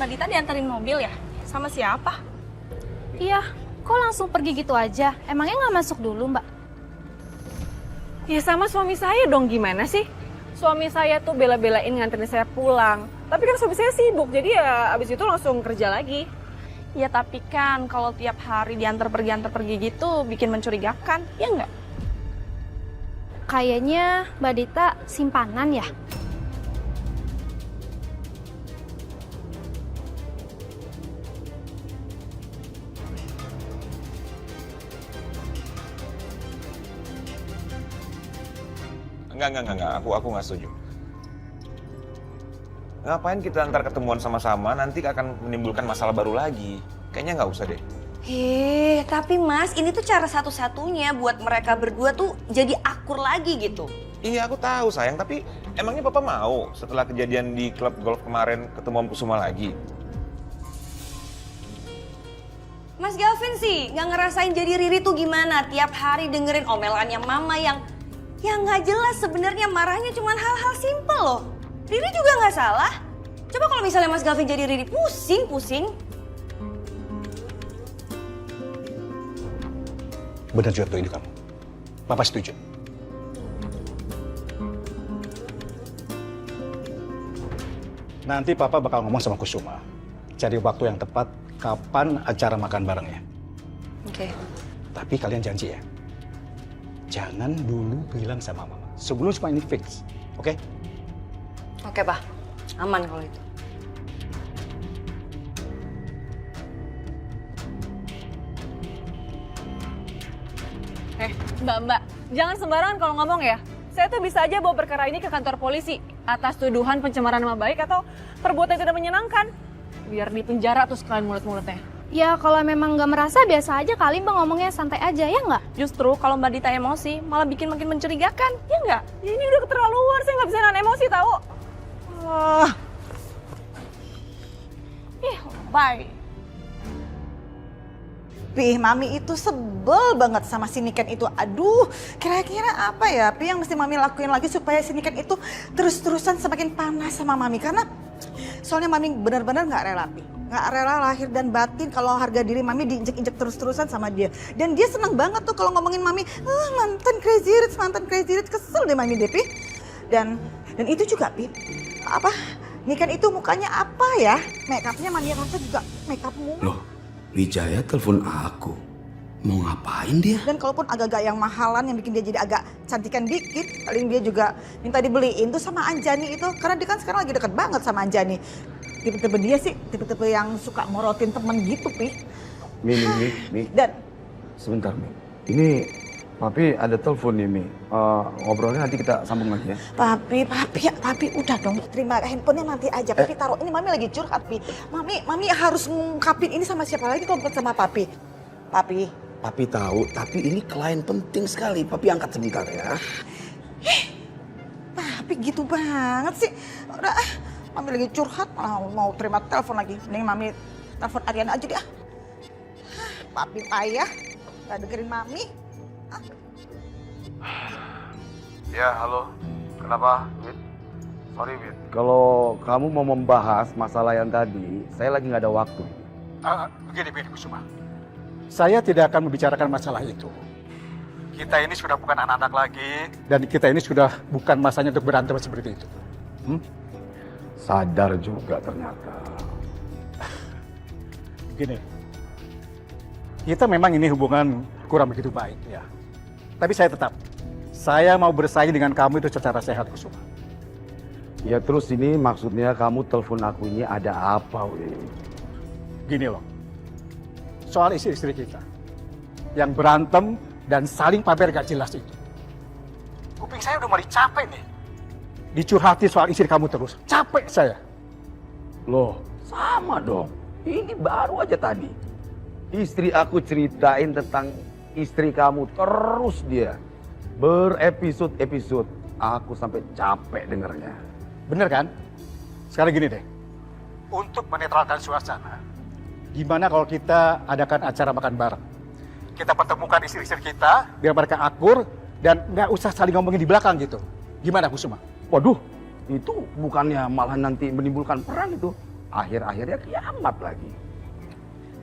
Mbak Dita diantarin mobil ya? Sama siapa? Iya, kok langsung pergi gitu aja? Emangnya nggak masuk dulu, Mbak? Ya sama suami saya dong, gimana sih? Suami saya tuh bela-belain nganterin saya pulang. Tapi kan suami saya sibuk, jadi ya abis itu langsung kerja lagi. Ya tapi kan kalau tiap hari diantar pergi gitu bikin mencurigakan, ya nggak? Kayaknya Mbak Dita simpanan ya? Enggak. Aku nggak setuju. Ngapain kita antar ketemuan sama-sama, nanti akan menimbulkan masalah baru lagi. Kayaknya nggak usah deh. Tapi Mas, ini tuh cara satu-satunya buat mereka berdua tuh jadi akur lagi gitu. Iya, aku tahu sayang, tapi emangnya Papa mau setelah kejadian di klub golf kemarin ketemu Om Kusuma lagi? Mas Gavin sih nggak ngerasain jadi Riri tuh gimana tiap hari dengerin omelannya Mama yang nggak jelas sebenarnya marahnya cuma hal-hal simpel loh. Riri juga nggak salah. Coba kalau misalnya Mas Gavin jadi Riri pusing. Benar juga tuh ini kamu. Papa setuju. Nanti Papa bakal ngomong sama Kusuma. Cari waktu yang tepat kapan acara makan barengnya. Oke. Tapi kalian janji ya. Jangan dulu bilang sama Mama. Sebelum semua ini fix. Oke? Oke, Pak. Aman kalau itu. Mbak, jangan sembarangan kalau ngomong ya. Saya tuh bisa aja bawa perkara ini ke kantor polisi atas tuduhan pencemaran nama baik atau perbuatan yang tidak menyenangkan. Biar dipenjara tuh sekalian mulut-mulutnya. Ya kalau memang nggak merasa biasa aja kali Mbak ngomongnya santai aja ya nggak? Justru kalau Mbak Dita emosi malah bikin makin mencurigakan, ya nggak? Ya ini udah keterlaluan, saya nggak bisa nahan emosi tahu. Bye. Pi, Mami itu sebel banget sama si Niken itu. Aduh, kira-kira apa ya Pi yang mesti Mami lakuin lagi supaya si Niken itu terus-terusan semakin panas sama Mami. Karena soalnya Mami benar-benar nggak rela Pi. Nggak rela lahir dan batin kalau harga diri Mami diinjek-injek terus-terusan sama dia. Dan dia senang banget tuh kalau ngomongin Mami, mantan Crazy Rich, kesel deh Mami deh Pi. Dan itu juga Pi, apa, Niken itu mukanya apa ya? Makeupnya Mami rasa juga makeup mulu. Loh, Wijaya telepon aku. Mau ngapain dia? Dan kalaupun agak-agak yang mahalan yang bikin dia jadi agak cantikan dikit, paling dia juga minta dibeliin tuh sama Anjani itu. Karena dia kan sekarang lagi deket banget sama Anjani. Tipe-tipe dia sih, tipe-tipe yang suka morotin temen gitu, Pi. Mi. Dan Sebentar, Mi. Ini Papi ada telepon nih, Mi. Ngobrolnya nanti kita sambung lagi ya. Papi udah dong. Terima handphonenya nanti aja. Papi taruh ini, Mami lagi curhat, Pi. Mami harus ngungkapin ini sama siapa lagi kalau bukan sama Papi. Papi tahu, tapi ini klien penting sekali. Papi angkat sebentar ya. Papi gitu banget sih. Udah, Mami lagi curhat, malah mau terima telepon lagi. Mending Mami telepon Ariana aja deh. Papi payah, gak dengerin Mami. Ya, halo. Kenapa, Wit? Sorry, Wit. Kalau kamu mau membahas masalah yang tadi, saya lagi nggak ada waktu. Begini Kusuma. Saya tidak akan membicarakan masalah itu. Kita ini sudah bukan anak-anak lagi. Dan kita ini sudah bukan masanya untuk berantem seperti itu. Sadar juga ternyata. Begini. Kita memang ini hubungan kurang begitu baik ya. Tapi saya mau bersaing dengan kamu itu secara sehat, Kusuma. Ya terus ini maksudnya kamu telepon aku ini ada apa, Wit? Gini loh, soal istri-istri kita yang berantem dan saling pamer gak jelas itu. Kuping saya udah mulai capek nih. Dicurhati soal istri kamu terus, capek saya. Loh, sama dong. Ini baru aja tadi. Istri aku ceritain tentang istri kamu terus dia. Berepisode-episode. Aku sampai capek dengernya. Bener kan? Sekarang gini deh. Untuk menetralkan suasana, gimana kalau kita adakan acara makan bareng? Kita pertemukan istri-istri kita, biar mereka akur, dan nggak usah saling ngomongin di belakang gitu. Gimana, Kusuma? Waduh, itu bukannya malah nanti menimbulkan perang itu. akhir-akhirnya kiamat lagi.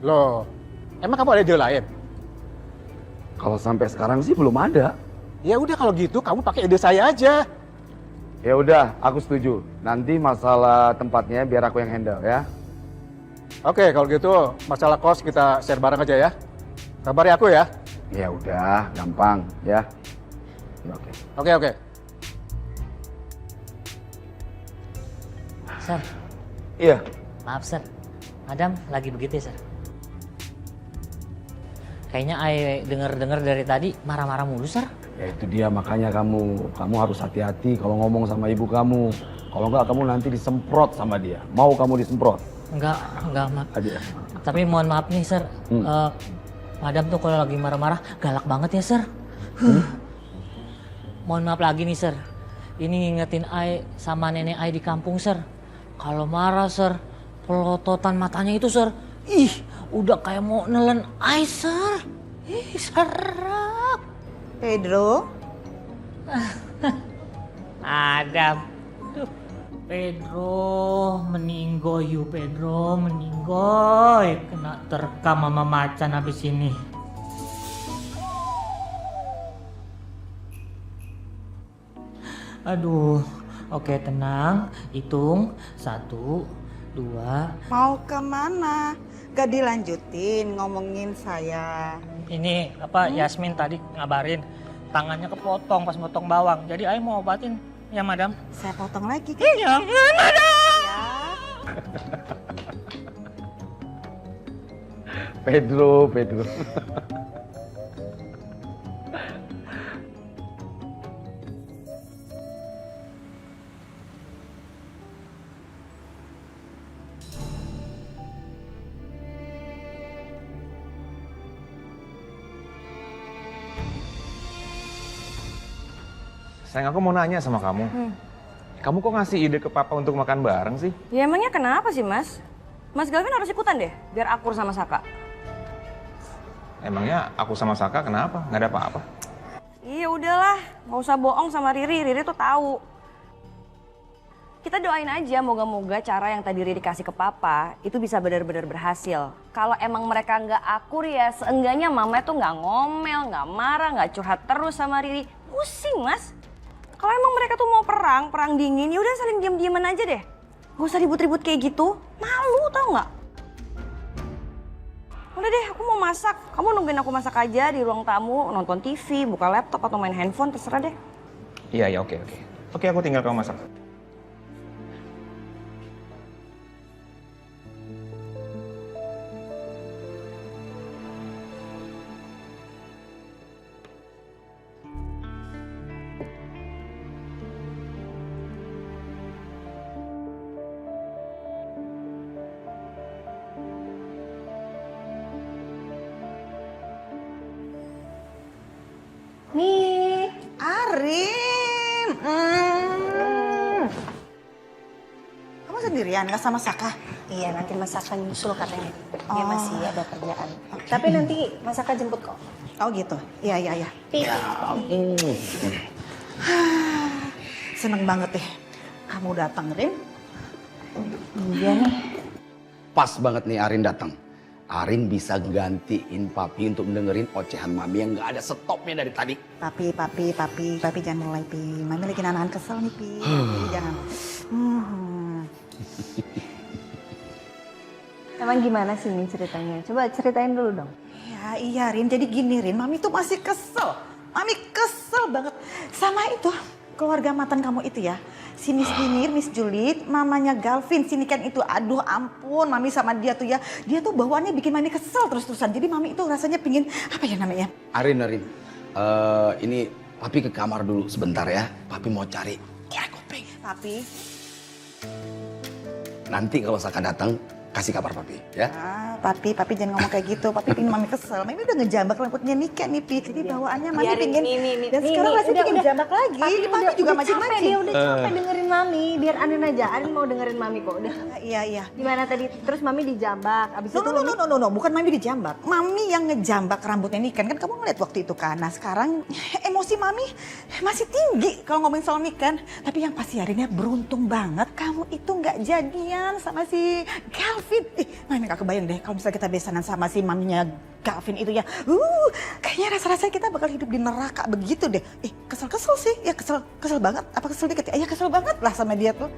Loh, emang kamu ada ide lain? Kalau sampai sekarang sih belum ada. Ya udah kalau gitu kamu pakai ide saya aja. Ya udah, aku setuju. Nanti masalah tempatnya biar aku yang handle ya. Oke, kalau gitu masalah kos kita share bareng aja ya. Kabari aku ya. Ya udah, gampang ya. Ya, oke. Oke. Sir, Iya. maaf sir. Madam lagi begitu ya, sir. Kayaknya Ai denger-denger dari tadi marah-marah mulu, sir. Ya itu dia, makanya kamu harus hati-hati kalau ngomong sama ibu kamu. Kalau enggak kamu nanti disemprot sama dia. Mau kamu disemprot? Enggak, Mak. Aja. Tapi mohon maaf nih, sir. Madam tuh kalau lagi marah-marah galak banget ya, sir. Mohon maaf lagi nih, sir. Ini ngingetin Ai sama nenek Ai di kampung, sir. Kalau marah, sir, pelototan matanya itu, sir. Ih, udah kayak mau nelen Ai, sir. Ih, serap. Pedro, Adam. Duh, Pedro, meninggoy you Pedro, meninggoy. Kena terkam sama macan habis ini. Aduh, oke tenang, hitung 1, 2. mau kemana? Gak dilanjutin ngomongin saya. Ini Yasmin tadi ngabarin tangannya kepotong pas motong bawang. Jadi Ai mau obatin ya madam. Saya potong lagi. Jangan madam. Pedro. Sayang, aku mau nanya sama kamu. Kamu kok ngasih ide ke papa untuk makan bareng sih? Ya emangnya kenapa sih Mas? Mas Galvin harus ikutan deh, biar akur sama Saka. Emangnya aku sama Saka kenapa? Nggak ada apa-apa. Iya udahlah, nggak usah bohong sama Riri. Riri tuh tahu. Kita doain aja moga-moga cara yang tadi Riri kasih ke papa itu bisa benar-benar berhasil. Kalau emang mereka nggak akur ya seenggaknya mama tuh nggak ngomel, nggak marah, nggak curhat terus sama Riri. Pusing Mas. Kalau emang mereka tuh mau perang dingin, ya udah saling diam-diaman aja deh. Gak usah ribut-ribut kayak gitu, malu tau nggak? Udah deh, aku mau masak. Kamu nungguin aku masak aja di ruang tamu, nonton TV, buka laptop atau main handphone, terserah deh. Iya, oke. Oke, aku tinggal kamu masak. Nih, Arin. Kamu sendirian nggak sama Saka? iya nanti Mas Saka nyusul katanya. Dia masih ada kerjaan. Tapi nanti Mas Saka jemput kok. Oh gitu. Iya. Seneng banget deh. Kamu datang, Rin. Iya nih. Pas banget nih Arin datang. Arin bisa gantiin papi untuk dengerin ocehan mami yang gak ada stopnya dari tadi. Papi jangan mulai, Pi. Mami lagi nahan kesel nih, Pi. Jangan. Emang gimana sih ini ceritanya? Coba ceritain dulu dong. Iya, Rin. Jadi gini, Rin. Mami tuh masih kesel. Mami kesel banget sama itu. Keluarga mantan kamu itu ya. Si Miss Dinir, Miss Juliet, mamanya Galvin, si Niken itu. Aduh ampun, Mami sama dia tuh ya. Dia tuh bawaannya bikin Mami kesel terus-terusan. Jadi Mami itu rasanya pingin, apa ya namanya? Arin. Ini papi ke kamar dulu sebentar ya. Papi mau cari korek kuping. Papi. Nanti kalau Saka datang, kasih kabar papi ya. Papi jangan ngomong kayak gitu. Papi pingin mami kesel. Mami udah ngejambak rambutnya Nika nih, Pi. Jadi bawaannya mami pingin. Dan sekarang masih pingin ngejambak lagi. Papi juga macam-macam. Dia udah capek dengerin mami. Biar Anin aja. Anin mau dengerin mami kok. Udah. Iya. Gimana tadi? Terus mami dijambak. Abis itu No, bukan mami dijambak. Mami yang ngejambak rambutnya Nika. Kan kamu ngeliat waktu itu kan. Nah sekarang emosi mami masih tinggi kalau ngomongin soal Nika. Tapi yang pasti hari ini beruntung banget kamu itu nggak jadian sama si Galvin. Mami gak kebayang deh kalau misalnya kita besanan sama si maminya Galvin itu ya. Kayaknya rasa-rasanya kita bakal hidup di neraka begitu deh. Kesel-kesel sih. Ya kesel banget. Apa kesel dikit? Ya kesel banget lah sama dia tuh.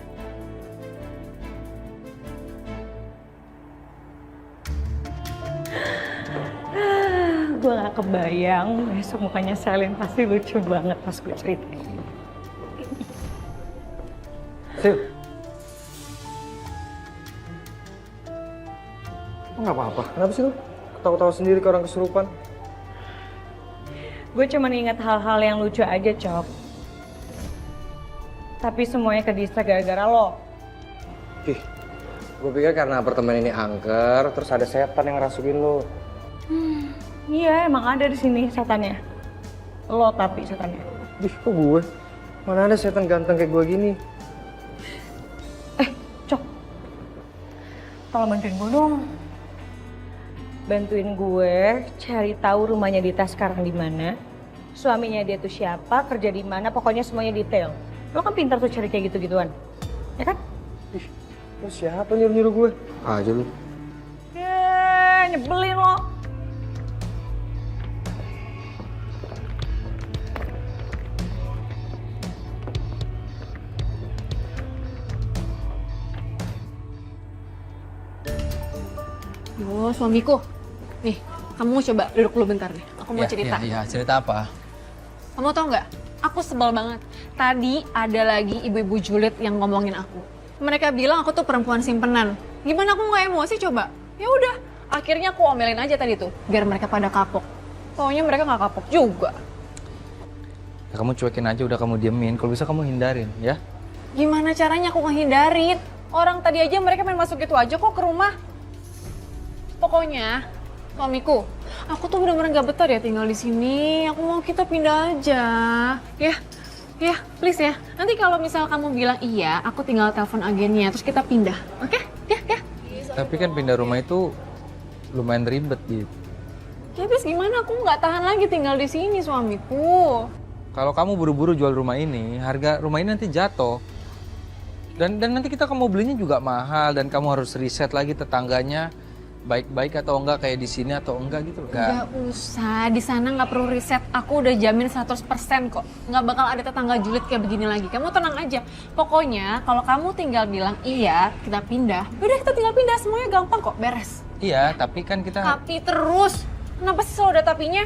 Gue gak kebayang besok mukanya Selin pasti lucu banget pas gue cerita. Sil, lo gak apa-apa? Kenapa sih lo? Ketawa-tawa sendiri ke orang kesurupan? Gue cuma ingat hal-hal yang lucu aja, Cok. Tapi semuanya kedista gara-gara lo. Gue pikir karena apartemen ini angker, terus ada setan yang ngerasukin lo. Iya, emang ada di sini setannya. Lo tapi setannya. Kok gue? Mana ada setan ganteng kayak gue gini? Cok, tolong bantuin gue dong. Bantuin gue cari tahu rumahnya Dita sekarang di mana. Suaminya dia tuh siapa, kerja di mana, pokoknya semuanya detail. Lo kan pintar tuh cari kayak gitu-gituan. Ya kan? Lo siapa nyuruh-nyuruh gue? Aja lu. Nyebelin lo. Yo, suamiku. Nih, kamu coba duduk dulu bentar deh. Aku mau cerita. Iya, cerita apa? Kamu tau nggak? Aku sebel banget. Tadi ada lagi ibu-ibu julid yang ngomongin aku. Mereka bilang aku tuh perempuan simpenan. Gimana aku nggak emosi coba? Ya udah, akhirnya aku omelin aja tadi tuh, biar mereka pada kapok. Taunya mereka nggak kapok juga. Ya, kamu cuekin aja, udah kamu diemin. Kalau bisa kamu hindarin, ya? Gimana caranya aku ngehindarin? Orang tadi aja mereka main masuk gitu aja kok ke rumah. Pokoknya, suamiku, aku tuh bener-bener gak betah ya tinggal di sini. Aku mau kita pindah aja. Ya, please ya. Nanti kalau misal kamu bilang iya, aku tinggal telepon agennya, terus kita pindah. Oke? Ya. Tapi kan pindah rumah itu lumayan ribet gitu. Ya, habis gimana? Aku nggak tahan lagi tinggal di sini, suamiku. Kalau kamu buru-buru jual rumah ini, harga rumah ini nanti jatuh. Dan nanti kita kamu belinya juga mahal dan kamu harus riset lagi tetangganya. Baik-baik atau enggak kayak di sini atau enggak gitu loh. Gak usah, di sana nggak perlu riset. Aku udah jamin 100% kok. Nggak bakal ada tetangga julid kayak begini lagi. Kamu tenang aja. Pokoknya kalau kamu tinggal bilang iya, kita pindah. Udah kita tinggal pindah, semuanya gampang kok, beres. Iya, tapi kan kita... Tapi terus, kenapa sih selalu ada tapinya?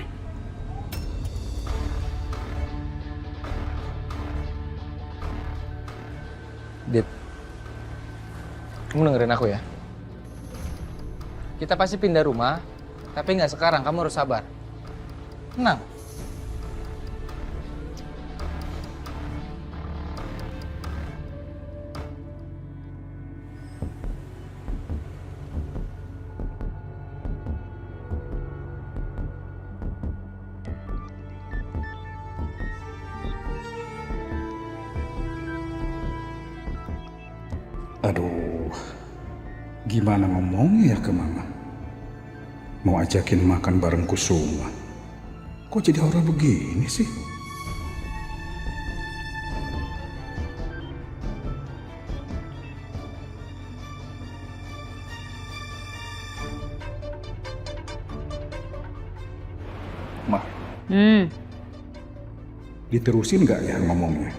Dit, kamu dengerin aku ya. Kita pasti pindah rumah, tapi nggak sekarang, kamu harus sabar. Tenang. Aduh, gimana ngomongnya ya ke mama? Mau ajakin makan bareng Kusuma. Kok jadi orang begini sih? Ma, diterusin nggak ya ngomongnya?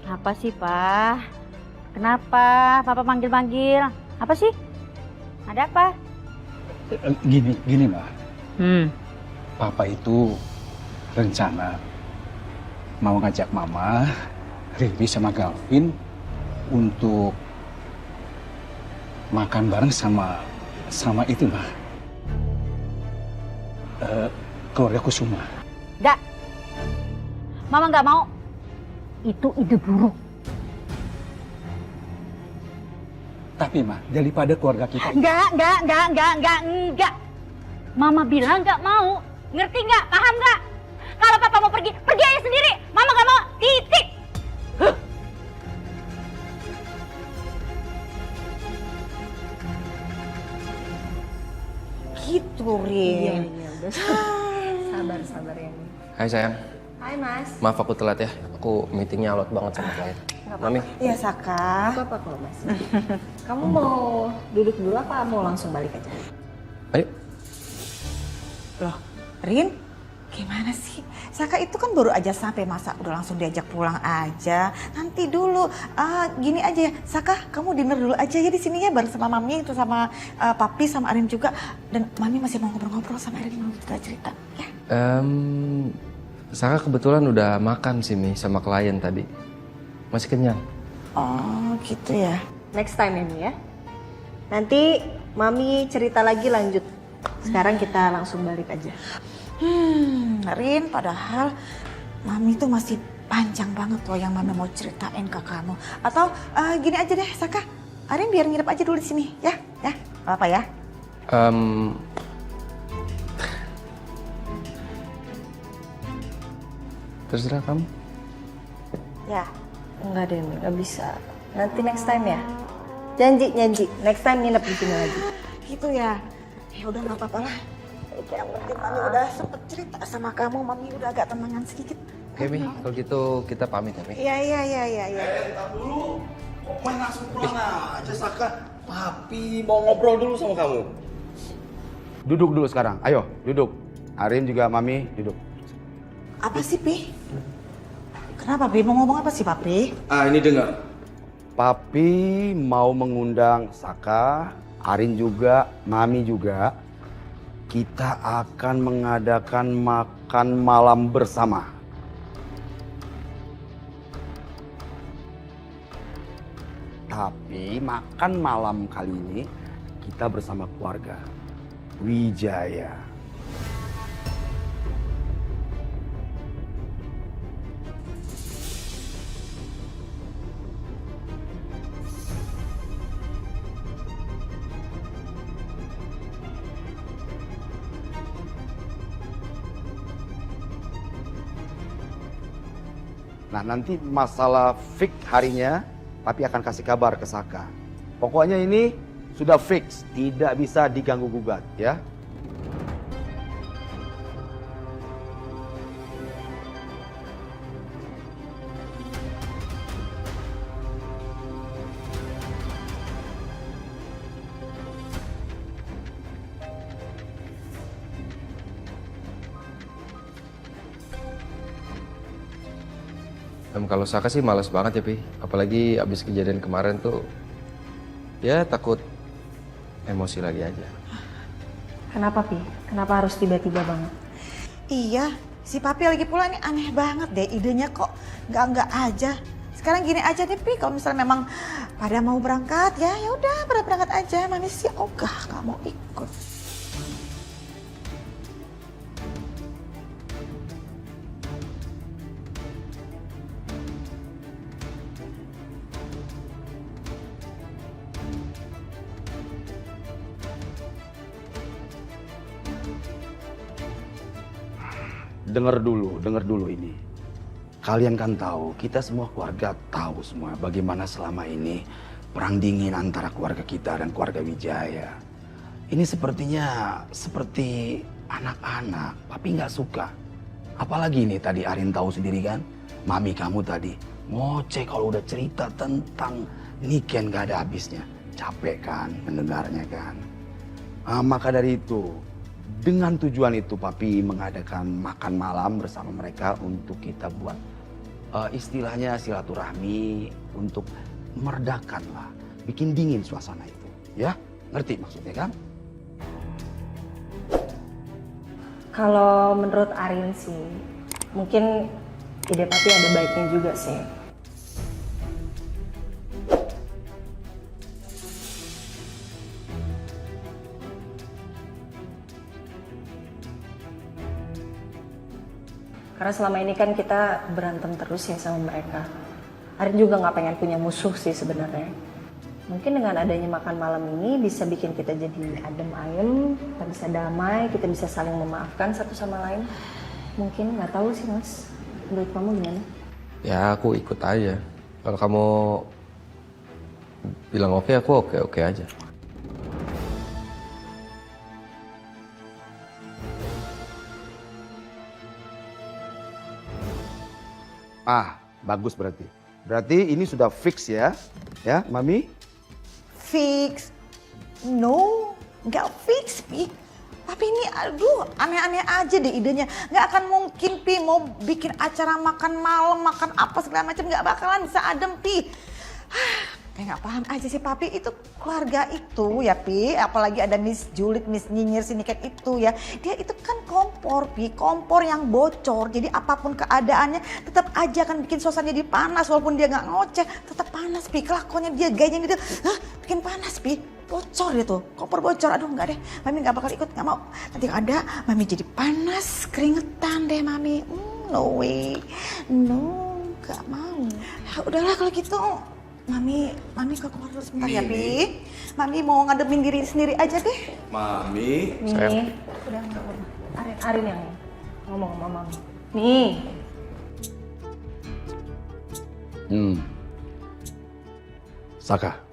Apa sih, Pak? Kenapa Papa manggil-manggil? Apa sih? Ada apa? Gini Ma. Papa itu rencana mau ngajak Mama, Riri sama Galvin untuk makan bareng sama itu Ma. Keluarga Kusuma. Enggak. Mama nggak mau. itu ide buruk. Tapi Ma, daripada keluarga kita... Enggak. Mama bilang nggak mau. Ngerti nggak? Paham nggak? Kalau papa mau pergi, pergi aja sendiri. Mama nggak mau. Titik. Gitu, Rin. Iya, udah. Sabar ya. Hai sayang, Hai Mas. maaf aku telat ya. Aku meetingnya alot banget sama klien. Mami, Iya, Saka. Apa kok Mas? Kamu mau duduk dulu apa mau langsung balik aja? ayo. Loh, Rin, gimana sih? Saka itu kan baru aja sampai, masa udah langsung diajak pulang aja. Nanti dulu, gini aja ya, Saka kamu dinner dulu aja ya di sini ya bareng sama Mami, itu sama Papi, sama Arin juga. Dan Mami masih mau ngobrol-ngobrol sama Arin, mau cerita ya. Saka kebetulan udah makan sih Mi sama klien tadi. Masih kenyang. Oh gitu ya. Next time ya Mi ya. Nanti Mami cerita lagi lanjut. Sekarang kita langsung balik aja. Rin, padahal Mami tuh masih panjang banget loh yang Mami mau ceritain ke kamu. Atau gini aja deh, Saka, Arin biar nginep aja dulu di sini, ya, apa ya? Terserah kamu. Ya, enggak deh Mi, nggak bisa. Nanti next time ya. Janji. Next time nginep di sini lagi. Gitu ya. Ya udah nggak apa-apa lah. Yang penting Mami udah sempet cerita sama kamu, Mami udah agak tenangan sedikit. Oke Mi, kalau gitu kita pamit ya Mi. Iya. Dulu, main langsung pulang aja Saka. Papi mau ngobrol dulu sama kamu. Duduk dulu sekarang, ayo duduk. Arin juga Mami duduk. Apa sih, Pi? Kenapa, Pi? Mau ngomong apa sih, Papi? Ini dengar. Papi mau mengundang Saka, Arin juga, Mami juga. Kita akan mengadakan makan malam bersama. Tapi makan malam kali ini kita bersama keluarga Wijaya. Nah nanti masalah fix harinya, Papi akan kasih kabar ke Saka. Pokoknya ini sudah fix, tidak bisa diganggu gugat ya. Kalau Saka sih malas banget ya Pi. Apalagi abis kejadian kemarin tuh, ya takut emosi lagi aja. Kenapa Pi? Kenapa harus tiba-tiba banget? Iya, si Papi lagi pula ini aneh banget deh idenya kok nggak aja. Sekarang gini aja deh Pi, kalau misalnya memang pada mau berangkat ya udah pada berangkat aja. Mami sih ogah nggak mau ikut. Dengar dulu ini. Kalian kan tahu, kita semua keluarga tahu semua bagaimana selama ini perang dingin antara keluarga kita dan keluarga Wijaya. Ini sepertinya seperti anak-anak, Papi nggak suka. Apalagi ini tadi Arin tahu sendiri kan, Mami kamu tadi ngoceh kalau udah cerita tentang Niken gak ada habisnya. Capek kan mendengarnya kan. Maka dari itu, dengan tujuan itu Papi mengadakan makan malam bersama mereka untuk kita buat istilahnya silaturahmi untuk meredakan lah, bikin dingin suasana itu. Ya, ngerti maksudnya kan? Kalau menurut Arin sih, mungkin ide Papi ada baiknya juga sih. Karena selama ini kan kita berantem terus ya sama mereka. Arin juga nggak pengen punya musuh sih sebenarnya. Mungkin dengan adanya makan malam ini bisa bikin kita jadi adem ayem, kita bisa damai, kita bisa saling memaafkan satu sama lain. Mungkin nggak tahu sih Mas. Menurut kamu gimana? Ya aku ikut aja. Kalau kamu bilang oke, aku oke aja. Ah, bagus berarti. Berarti ini sudah fix ya? Ya, Mami? Fix? No, nggak fix, Pi. Tapi ini aduh aneh-aneh aja deh idenya. Nggak akan mungkin Pi mau bikin acara makan malam, makan apa segala macam, nggak bakalan bisa adem Pi. Kayak nggak paham aja sih Papi, itu keluarga itu ya Pi, apalagi ada Miss Juliet, Miss Nyinyir, Siniket itu ya. Dia itu kan kompor Pi, kompor yang bocor. Jadi apapun keadaannya tetap aja kan bikin suasana jadi panas walaupun dia nggak ngoceh, tetap panas Pi. Kelakuannya dia, gayanya dia, bikin panas Pi. Bocor dia tuh, kompor bocor. Aduh nggak deh, Mami nggak bakal ikut, nggak mau. Nanti ada Mami jadi panas, keringetan deh Mami. No way, no, nggak mau. Ya, udahlah kalau gitu. Mami ke keluar dulu sebentar ya, Pi. Mami mau ngademin diri sendiri aja deh. Mami. Nih, udah nggak apa-apa. Arin yang ngomong sama Mami. Nih. Saka.